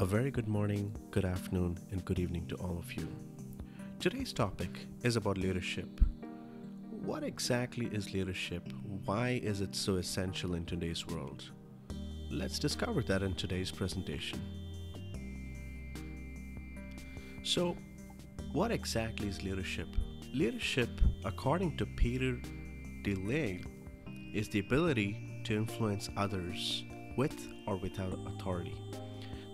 very good morning, good afternoon, and good evening to all of you. Today's topic is about leadership. What exactly is leadership? Why is it so essential in today's world? Let's discover that in today's presentation. So, what exactly is leadership? Leadership, according to Peter DeLay, is the ability to influence others with or without authority.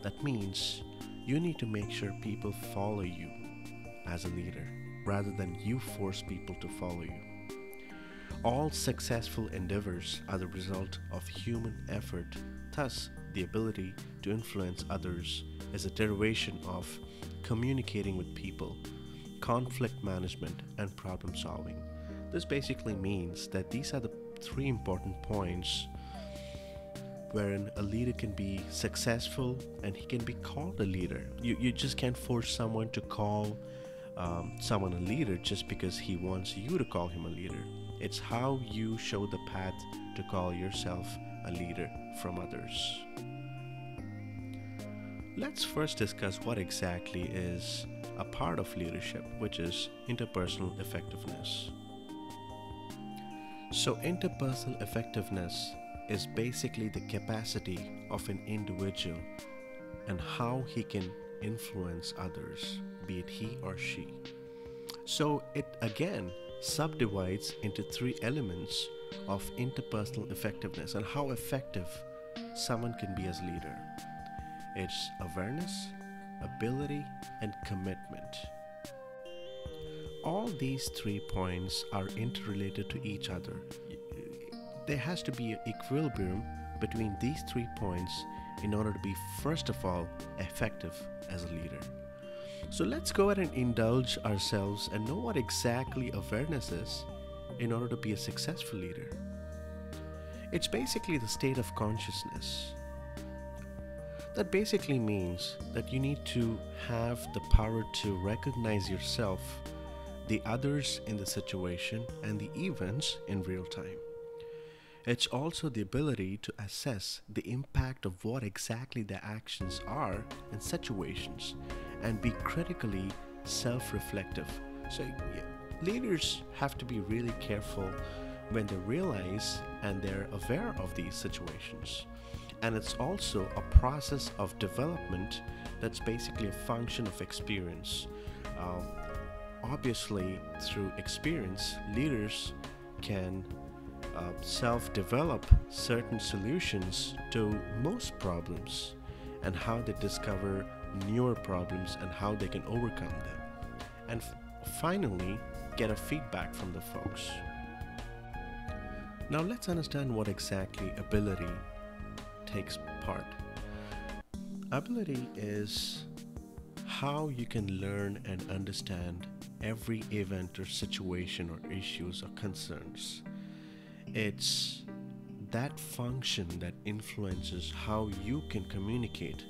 That means you need to make sure people follow you as a leader rather than you force people to follow you. All successful endeavors are the result of human effort. Thus, the ability to influence others is a derivation of communicating with people, conflict management, and problem solving. This basically means that these are the three important points wherein a leader can be successful and he can be called a leader. You just can't force someone to call someone a leader just because he wants you to call him a leader. It's how you show the path to call yourself a leader from others. Let's first discuss what exactly is a part of leadership, which is interpersonal effectiveness. So, interpersonal effectiveness is basically the capacity of an individual and how he can influence others, be it he or she. So it again subdivides into three elements of interpersonal effectiveness and how effective someone can be as a leader. It's awareness, ability, and commitment. All these 3 points are interrelated to each other. There has to be an equilibrium between these 3 points in order to be, first of all, effective as a leader. So let's go ahead and indulge ourselves and know what exactly awareness is in order to be a successful leader. It's basically the state of consciousness. That basically means that you need to have the power to recognize yourself, the others in the situation, and the events in real time. It's also the ability to assess the impact of what exactly the actions are in situations and be critically self-reflective. So leaders have to be really careful when they realize and they're aware of these situations. And it's also a process of development that's basically a function of experience. Obviously, through experience, leaders can self-develop certain solutions to most problems and how they discover newer problems and how they can overcome them. And finally, get a feedback from the folks. Now let's understand what exactly ability takes part. Ability is how you can learn and understand every event or situation or issues or concerns. It's that function that influences how you can communicate,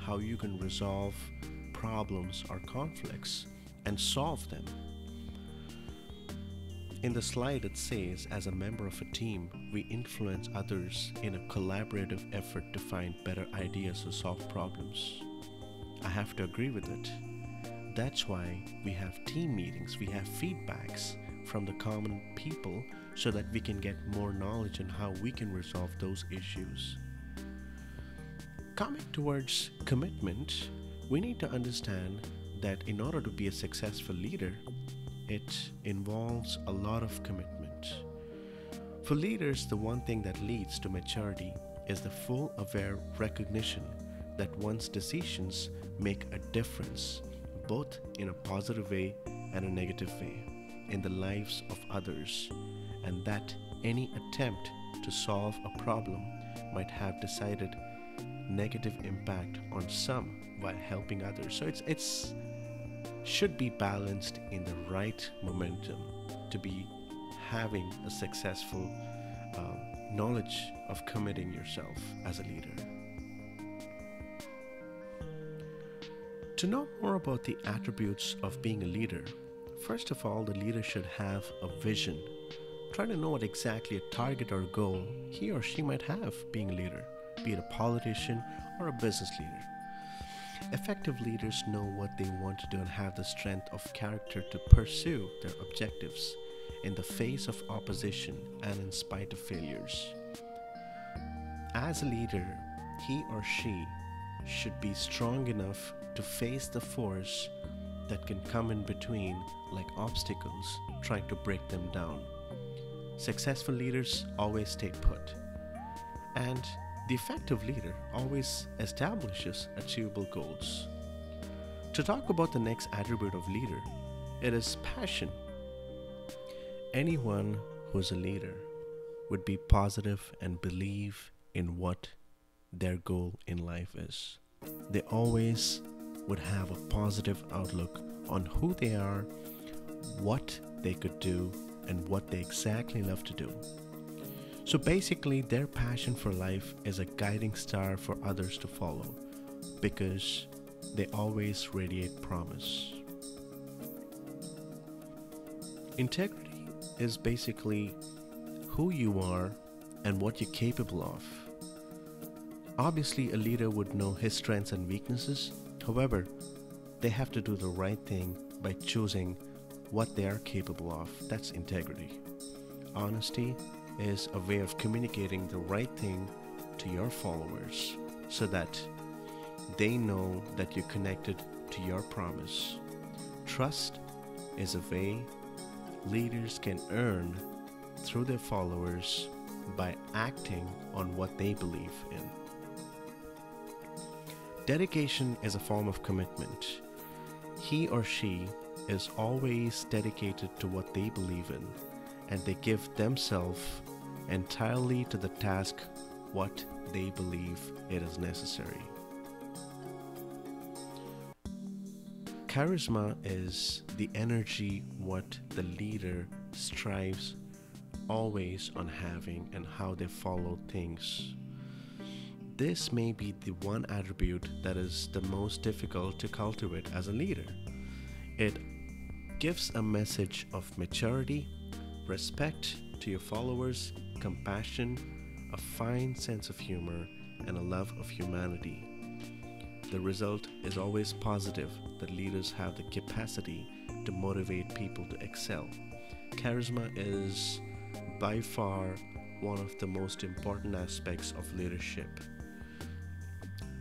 how you can resolve problems or conflicts and solve them. In the slide it says, as a member of a team, we influence others in a collaborative effort to find better ideas to solve problems. I have to agree with it. That's why we have team meetings, we have feedbacks from the common people so that we can get more knowledge on how we can resolve those issues. Coming towards commitment, we need to understand that in order to be a successful leader, it involves a lot of commitment. For leaders, the one thing that leads to maturity is the full aware recognition that one's decisions make a difference, both in a positive way and a negative way, in the lives of others, and that any attempt to solve a problem might have decided negative impact on some while helping others. So it's should be balanced in the right momentum to be having a successful knowledge of committing yourself as a leader. To know more about the attributes of being a leader, first of all, the leader should have a vision. Try to know what exactly a target or goal he or she might have being a leader, be it a politician or a business leader. Effective leaders know what they want to do and have the strength of character to pursue their objectives in the face of opposition and in spite of failures. As a leader, he or she should be strong enough to face the force that can come in between, like obstacles, trying to break them down. Successful leaders always stay put, and the effective leader always establishes achievable goals. To talk about the next attribute of leader, it is passion. Anyone who is a leader would be positive and believe in what their goal in life is. They always would have a positive outlook on who they are, what they could do, and what they exactly love to do. So basically, their passion for life is a guiding star for others to follow because they always radiate promise. Integrity is basically who you are and what you're capable of. Obviously, a leader would know his strengths and weaknesses. However, they have to do the right thing by choosing what they are capable of. That's integrity. Honesty is a way of communicating the right thing to your followers so that they know that you're connected to your promise. Trust is a way leaders can earn through their followers by acting on what they believe in. Dedication is a form of commitment. He or she is always dedicated to what they believe in, and they give themselves entirely to the task what they believe it is necessary. Charisma is the energy what the leader strives always on having and how they follow things. This may be the one attribute that is the most difficult to cultivate as a leader. It gives a message of maturity, respect to your followers, compassion, a fine sense of humor, and a love of humanity. The result is always positive that leaders have the capacity to motivate people to excel. Charisma is by far one of the most important aspects of leadership.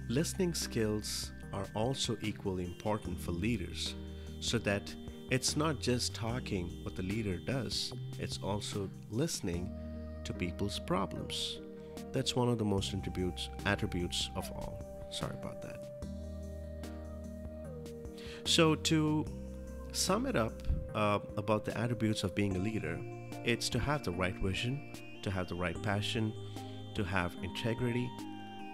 Listening skills are also equally important for leaders, so that it's not just talking what the leader does, it's also listening to people's problems. That's one of the most attributes of all. Sorry about that. So to sum it up about the attributes of being a leader, it's to have the right vision, to have the right passion, to have integrity,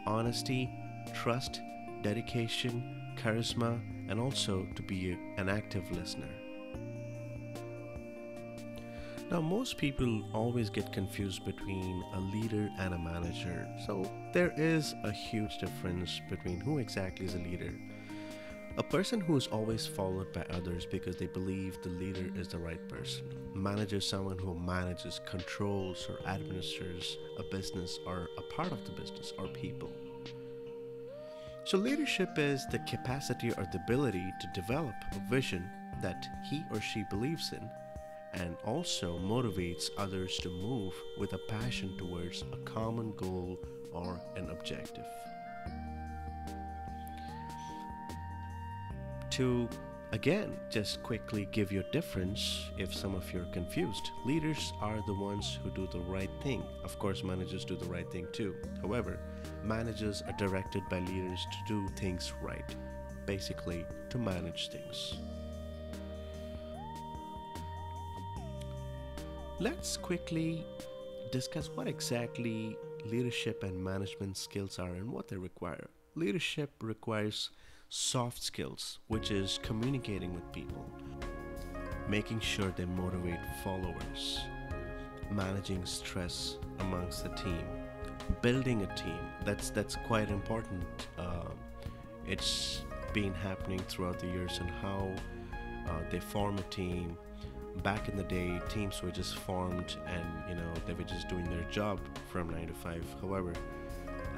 honesty, trust, dedication, charisma, and also to be an active listener. Now, most people always get confused between a leader and a manager. So there is a huge difference between who exactly is a leader. A person who is always followed by others because they believe the leader is the right person. Manager is someone who manages, controls, or administers a business or a part of the business or people. So leadership is the capacity or the ability to develop a vision that he or she believes in and also motivates others to move with a passion towards a common goal or an objective. To again just quickly give you a difference if some of you are confused, leaders are the ones who do the right thing. Of course, managers do the right thing too. However, managers are directed by leaders to do things right, basically to manage things. Let's quickly discuss what exactly leadership and management skills are and what they require. Leadership requires soft skills, which is communicating with people, making sure they motivate followers, managing stress amongst the team, building a team. That's quite important. It's been happening throughout the years and how they form a team. Back in the day, teams were just formed and they were just doing their job from 9 to 5. However,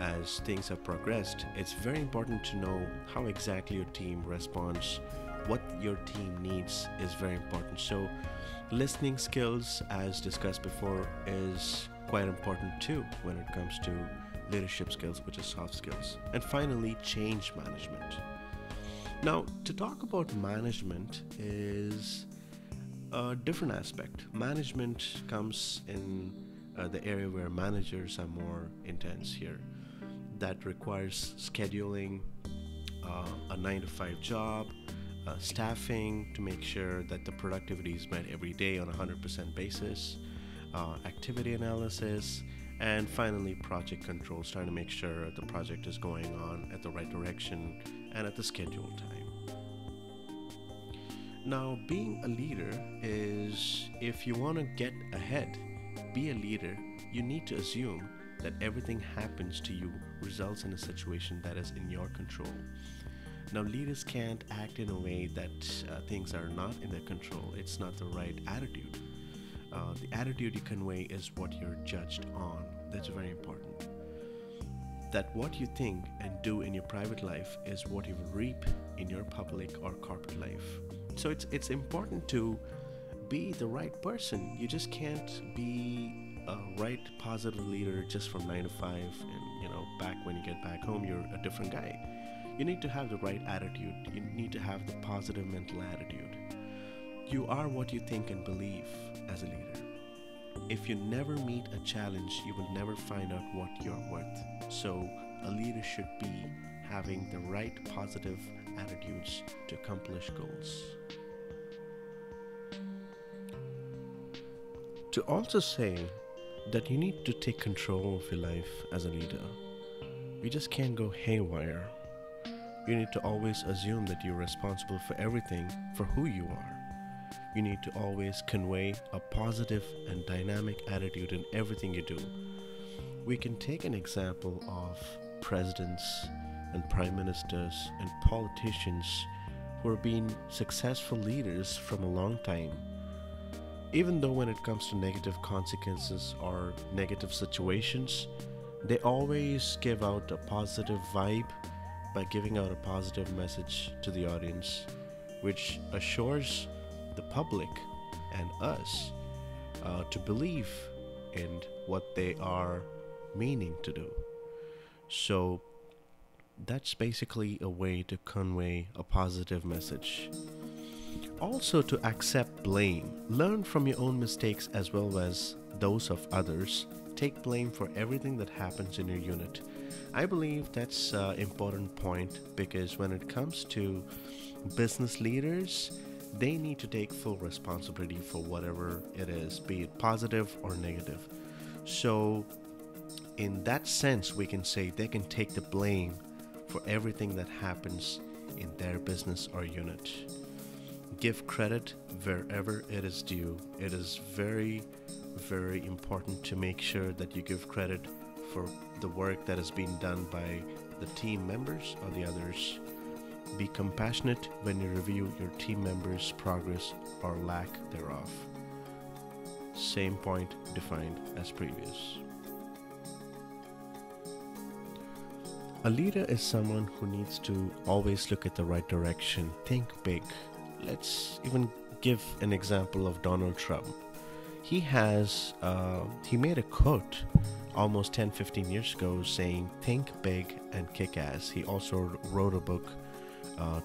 as things have progressed, it's very important to know how exactly your team responds. What your team needs is very important. So, listening skills, as discussed before, is quite important too when it comes to leadership skills, which is soft skills. And finally, change management. Now, to talk about management is a different aspect. Management comes in the area where managers are more intense here. That requires scheduling, a 9 to 5 job, staffing to make sure that the productivity is met every day on a 100% basis, activity analysis, and finally project controls, trying to make sure the project is going on at the right direction and at the scheduled time. Now, being a leader is, if you want to get ahead, be a leader, you need to assume that everything happens to you results in a situation that is in your control. Now, leaders can't act in a way that things are not in their control. It's not the right attitude. The attitude you convey is what you're judged on. That's very important. That what you think and do in your private life is what you will reap in your public or corporate life. So it's important to be the right person. You just can't be a right positive leader just from 9 to 5 and back when you get back home you're a different guy. You need to have the right attitude. You need to have the positive mental attitude. You are what you think and believe as a leader. If you never meet a challenge, you will never find out what you're worth. So a leader should be having the right positive attitudes to accomplish goals. To also say that you need to take control of your life as a leader. You just can't go haywire. You need to always assume that you're responsible for everything, for who you are. You need to always convey a positive and dynamic attitude in everything you do. We can take an example of presidents and prime ministers and politicians who have been successful leaders from a long time. Even though when it comes to negative consequences or negative situations, they always give out a positive vibe by giving out a positive message to the audience, which assures the public and us to believe in what they are meaning to do. So that's basically a way to convey a positive message. Also, to accept blame. Learn from your own mistakes as well as those of others. Take blame for everything that happens in your unit. I believe that's an important point, because when it comes to business leaders, they need to take full responsibility for whatever it is, be it positive or negative. So in that sense, we can say they can take the blame for everything that happens in their business or unit. Give credit wherever it is due. It is very, very important to make sure that you give credit for the work that has been done by the team members or the others. Be compassionate when you review your team members' progress or lack thereof. Same point defined as previous. A leader is someone who needs to always look at the right direction, think big. Let's even give an example of Donald Trump. He made a quote almost 10-15 years ago saying, think big and kick ass. He also wrote a book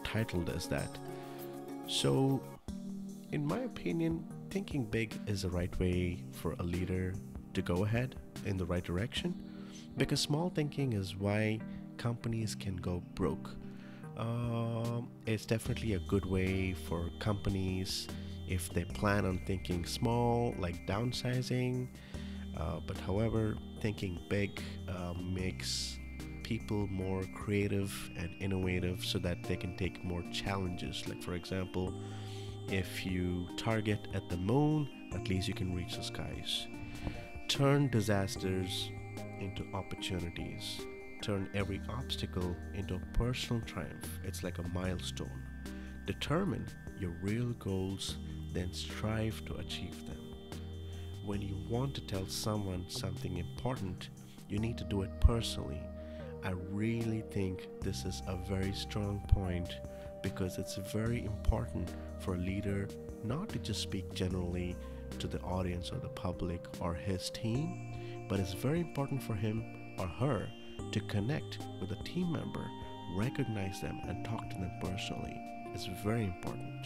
titled as that. So, in my opinion, thinking big is the right way for a leader to go ahead in the right direction, because small thinking is why companies can go broke. It's definitely a good way for companies if they plan on thinking small, like downsizing. But however, thinking big makes people more creative and innovative so that they can take more challenges. Like, for example, if you target at the moon, at least you can reach the skies. Turn disasters into opportunities. Turn every obstacle into a personal triumph. It's like a milestone. Determine your real goals, then strive to achieve them. When you want to tell someone something important, you need to do it personally. I really think this is a very strong point because it's very important for a leader not to just speak generally to the audience or the public or his team, but it's very important for him or her to connect with a team member, recognize them, and talk to them personally. It's very important.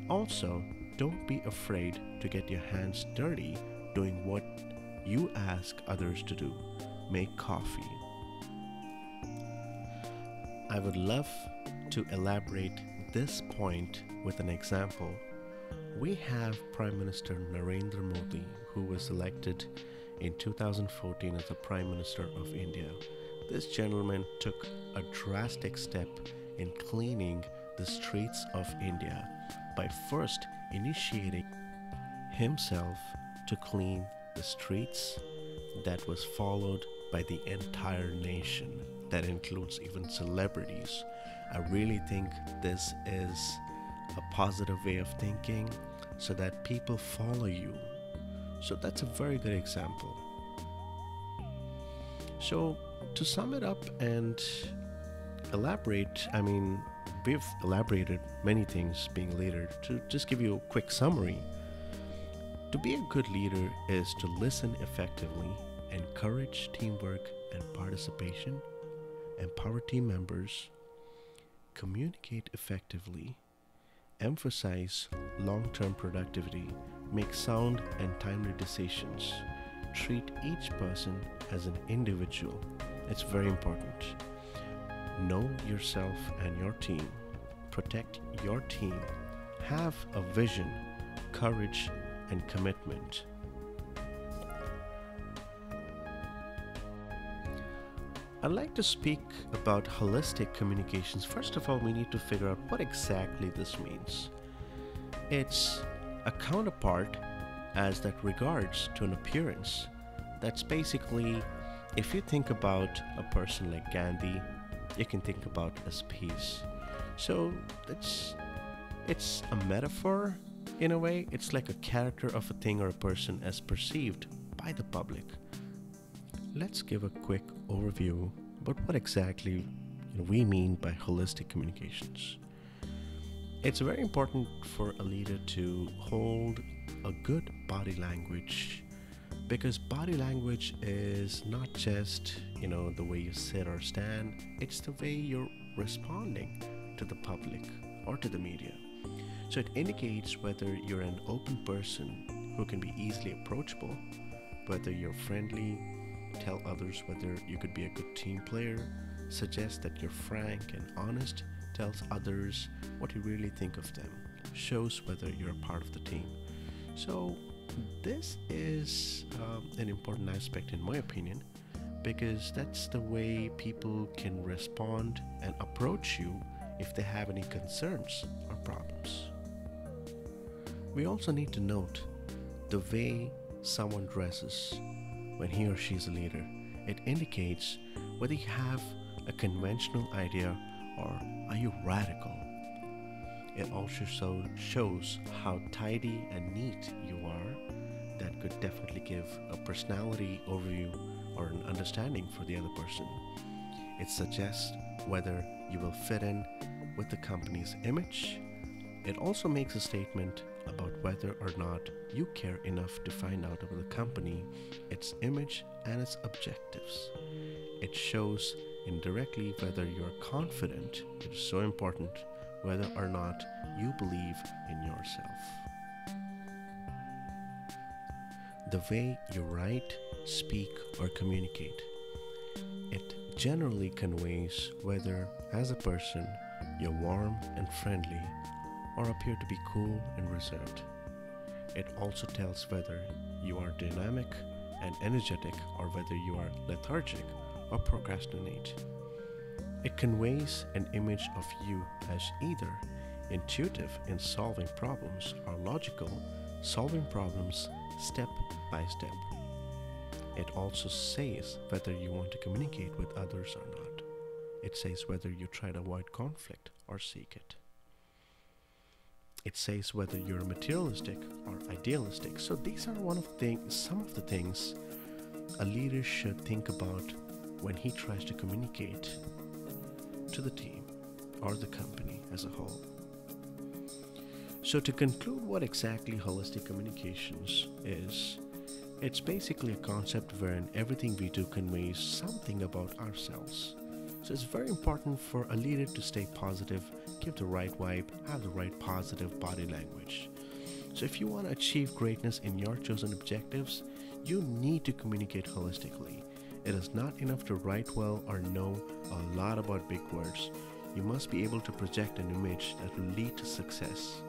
Also, don't be afraid to get your hands dirty doing what you ask others to do. Make coffee. I would love to elaborate this point with an example. We have Prime Minister Narendra Modi, who was elected in 2014 as the Prime Minister of India. This gentleman took a drastic step in cleaning the streets of India by first initiating himself to clean the streets. That was followed by the entire nation. That includes even celebrities. I really think this is a positive way of thinking so that people follow you. So that's a very good example. So to sum it up and elaborate, we've elaborated many things being a leader. To just give you a quick summary, to be a good leader is to listen effectively, encourage teamwork and participation, empower team members, communicate effectively, emphasize long-term productivity, make sound and timely decisions, treat each person as an individual. It's very important. Know yourself and your team. Protect your team. Have a vision, courage, and commitment. I'd like to speak about holistic communications. First of all, we need to figure out what exactly this means. It's a counterpart as that regards to an appearance. That's basically, if you think about a person like Gandhi, you can think about as peace. So it's a metaphor in a way. It's like a character of a thing or a person as perceived by the public. Let's give a quick overview about what exactly we mean by holistic communications. It's very important for a leader to hold a good body language, because body language is not just the way you sit or stand. It's the way you're responding to the public or to the media. So it indicates whether you're an open person who can be easily approachable, whether you're friendly, tell others whether you could be a good team player, suggest that you're frank and honest, tells others what you really think of them, shows whether you're a part of the team. So this is an important aspect in my opinion, because that's the way people can respond and approach you if they have any concerns or problems. We also need to note the way someone dresses when he or she is a leader. It indicates whether you have a conventional idea or are you radical. It also shows how tidy and neat you are. That could definitely give a personality overview or an understanding for the other person. It suggests whether you will fit in with the company's image. It also makes a statement about whether or not you care enough to find out about the company, its image, and its objectives. It shows indirectly whether you're confident. It is so important whether or not you believe in yourself. The way you write, speak, or communicate. It generally conveys whether, as a person, you're warm and friendly or appear to be cool and reserved. It also tells whether you are dynamic and energetic or whether you are lethargic or procrastinate. It conveys an image of you as either intuitive in solving problems or logical, solving problems step by step. It also says whether you want to communicate with others or not. It says whether you try to avoid conflict or seek it. It says whether you're materialistic or idealistic. So these are some of the things a leader should think about when he tries to communicate to the team or the company as a whole. So to conclude what exactly holistic communications is, it's basically a concept wherein everything we do conveys something about ourselves. So it's very important for a leader to stay positive, give the right vibe, have the right positive body language. So if you want to achieve greatness in your chosen objectives, you need to communicate holistically. It is not enough to write well or know a lot about big words. You must be able to project an image that will lead to success.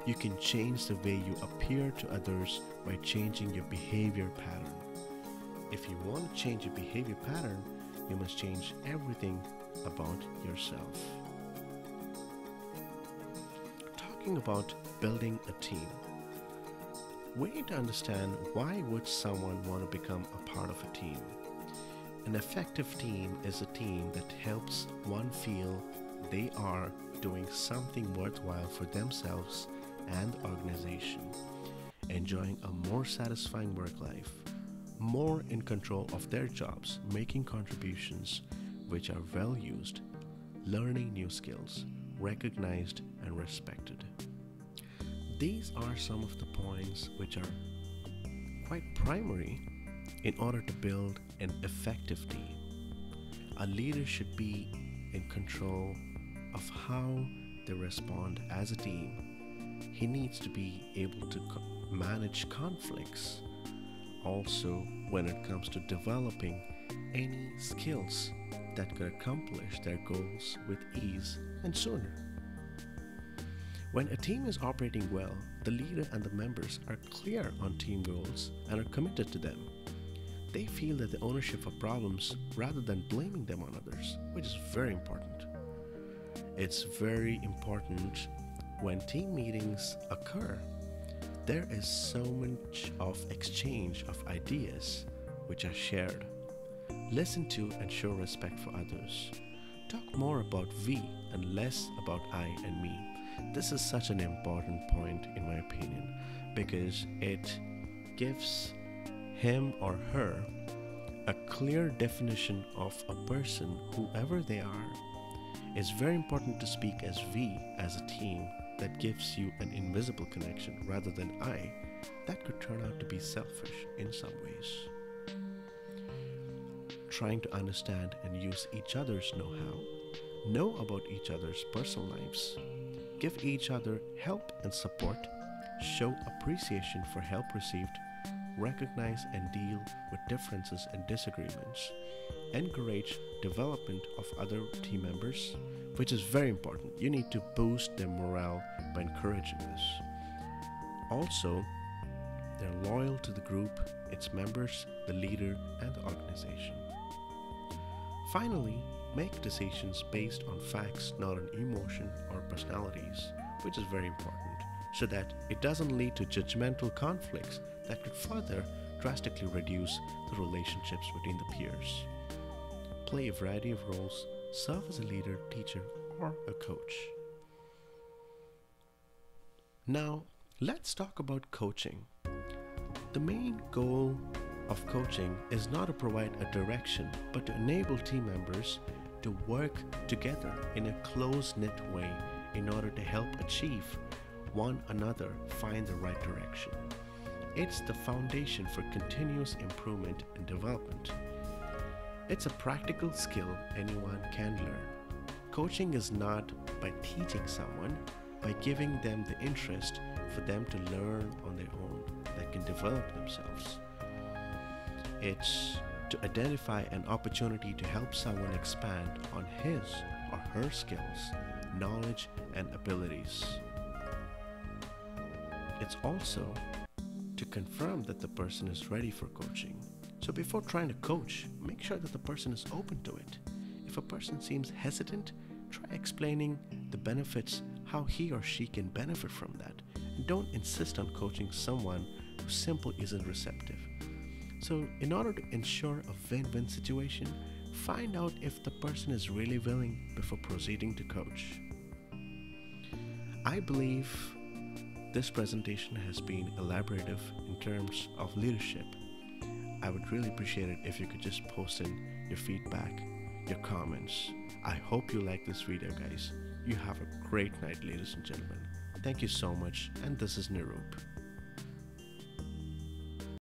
You can change the way you appear to others by changing your behavior pattern. If you want to change your behavior pattern, you must change everything about yourself. Talking about building a team, we need to understand why would someone want to become a part of a team. An effective team is a team that helps one feel they are doing something worthwhile for themselves and the organization, enjoying a more satisfying work life, more in control of their jobs, making contributions which are well used, learning new skills, recognized and respected. These are some of the points which are quite primary in order to build an effective team. A leader should be in control of how they respond as a team. He needs to be able to manage conflicts. Also, when it comes to developing any skills that could accomplish their goals with ease and sooner. When a team is operating well, the leader and the members are clear on team goals and are committed to them. They feel that the ownership of problems rather than blaming them on others, which is very important. It's very important when team meetings occur. There is so much of exchange of ideas which are shared. Listen to and show respect for others. Talk more about we and less about I and me. This is such an important point in my opinion because it gives him or her a clear definition of a person, whoever they are. It's very important to speak as we, as a team. That gives you an invisible connection rather than I. That could turn out to be selfish in some ways. Trying to understand and use each other's know-how, know about each other's personal lives, give each other help and support, show appreciation for help received, recognize and deal with differences and disagreements, encourage development of other team members, which is very important. You need to boost their morale by encouraging this. Also, they're loyal to the group, its members, the leader, and the organization. Finally, make decisions based on facts, not on emotion or personalities, which is very important, so that it doesn't lead to judgmental conflicts that could further drastically reduce the relationships between the peers. Play a variety of roles, serve as a leader, teacher, or a coach. Now, let's talk about coaching. The main goal of coaching is not to provide a direction, but to enable team members to work together in a close-knit way in order to help achieve one another find the right direction. It's the foundation for continuous improvement and development. It's a practical skill anyone can learn. Coaching is not by teaching someone, by giving them the interest for them to learn on their own that can develop themselves. It's to identify an opportunity to help someone expand on his or her skills, knowledge, and abilities. It's also to confirm that the person is ready for coaching. So before trying to coach, make sure that the person is open to it. If a person seems hesitant, try explaining the benefits, how he or she can benefit from that. And don't insist on coaching someone who simply isn't receptive. So in order to ensure a win-win situation, find out if the person is really willing before proceeding to coach. I believe this presentation has been elaborative in terms of leadership. I would really appreciate it if you could just post in your feedback, your comments. I hope you like this video, guys. You have a great night, ladies and gentlemen. Thank you so much, and this is Niroop.